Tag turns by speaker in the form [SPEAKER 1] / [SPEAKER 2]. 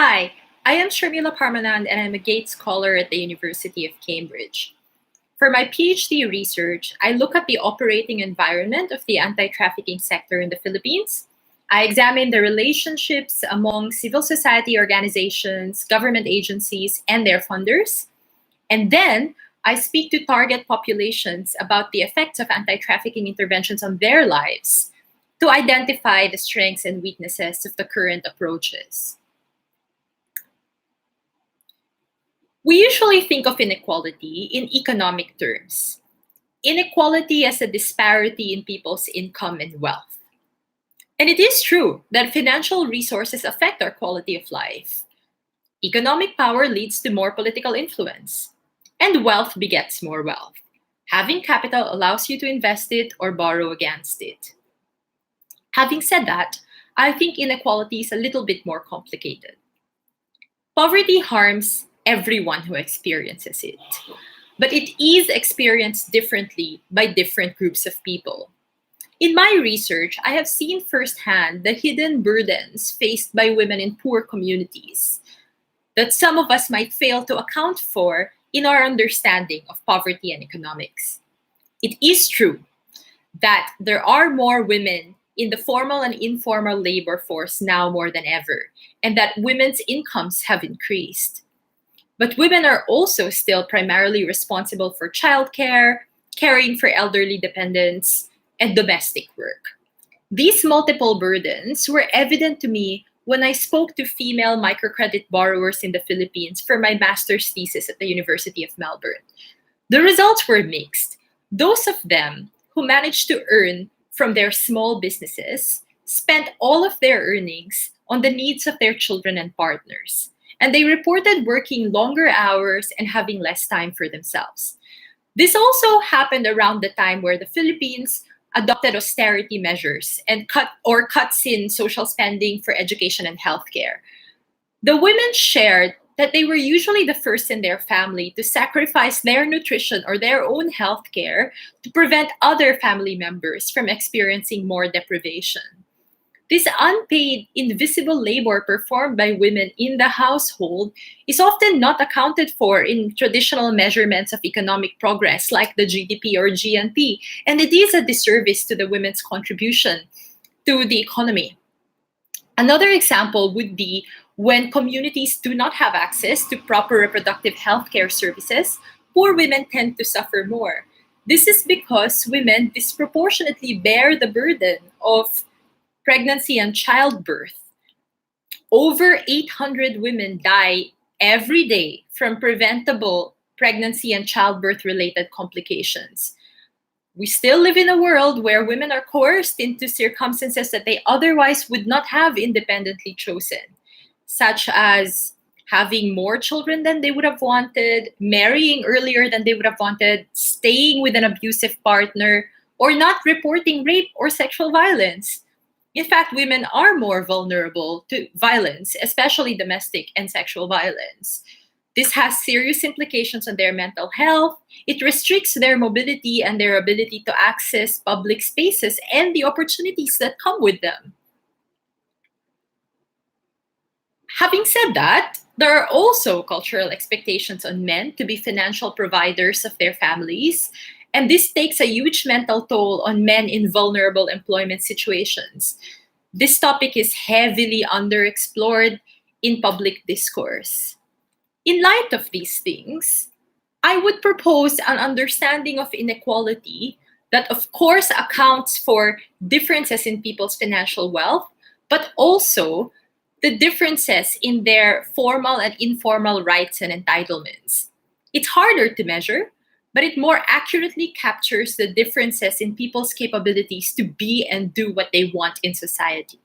[SPEAKER 1] Hi, I am Sharmila Parmanand and I'm a Gates Scholar at the University of Cambridge. For my PhD research, I look at the operating environment of the anti-trafficking sector in the Philippines. I examine the relationships among civil society organizations, government agencies, and their funders. And then I speak to target populations about the effects of anti-trafficking interventions on their lives to identify the strengths and weaknesses of the current approaches. We usually think of inequality in economic terms. Inequality as a disparity in people's income and wealth. And it is true that financial resources affect our quality of life. Economic power leads to more political influence, and wealth begets more wealth. Having capital allows you to invest it or borrow against it. Having said that, I think inequality is a little bit more complicated. Poverty harms everyone who experiences it, but it is experienced differently by different groups of people. In my research, I have seen firsthand the hidden burdens faced by women in poor communities that some of us might fail to account for in our understanding of poverty and economics. It is true that there are more women in the formal and informal labor force now more than ever, and that women's incomes have increased. But women are also still primarily responsible for childcare, caring for elderly dependents, and domestic work. These multiple burdens were evident to me when I spoke to female microcredit borrowers in the Philippines for my master's thesis at the University of Melbourne. The results were mixed. Those of them who managed to earn from their small businesses spent all of their earnings on the needs of their children and partners. And they reported working longer hours and having less time for themselves. This also happened around the time where the Philippines adopted austerity measures and cuts in social spending for education and healthcare. The women shared that they were usually the first in their family to sacrifice their nutrition or their own healthcare to prevent other family members from experiencing more deprivation. This unpaid, invisible labor performed by women in the household is often not accounted for in traditional measurements of economic progress like the GDP or GNP, and it is a disservice to the women's contribution to the economy. Another example would be when communities do not have access to proper reproductive health care services, poor women tend to suffer more. This is because women disproportionately bear the burden of pregnancy and childbirth. Over 800 women die every day from preventable pregnancy and childbirth related complications. We still live in a world where women are coerced into circumstances that they otherwise would not have independently chosen, such as having more children than they would have wanted, marrying earlier than they would have wanted, staying with an abusive partner, or not reporting rape or sexual violence. In fact, women are more vulnerable to violence, especially domestic and sexual violence. This has serious implications on their mental health. It restricts their mobility and their ability to access public spaces and the opportunities that come with them. Having said that, there are also cultural expectations on men to be financial providers of their families, and this takes a huge mental toll on men in vulnerable employment situations. This topic is heavily underexplored in public discourse. In light of these things, I would propose an understanding of inequality that, of course, accounts for differences in people's financial wealth, but also the differences in their formal and informal rights and entitlements. It's harder to measure, but it more accurately captures the differences in people's capabilities to be and do what they want in society.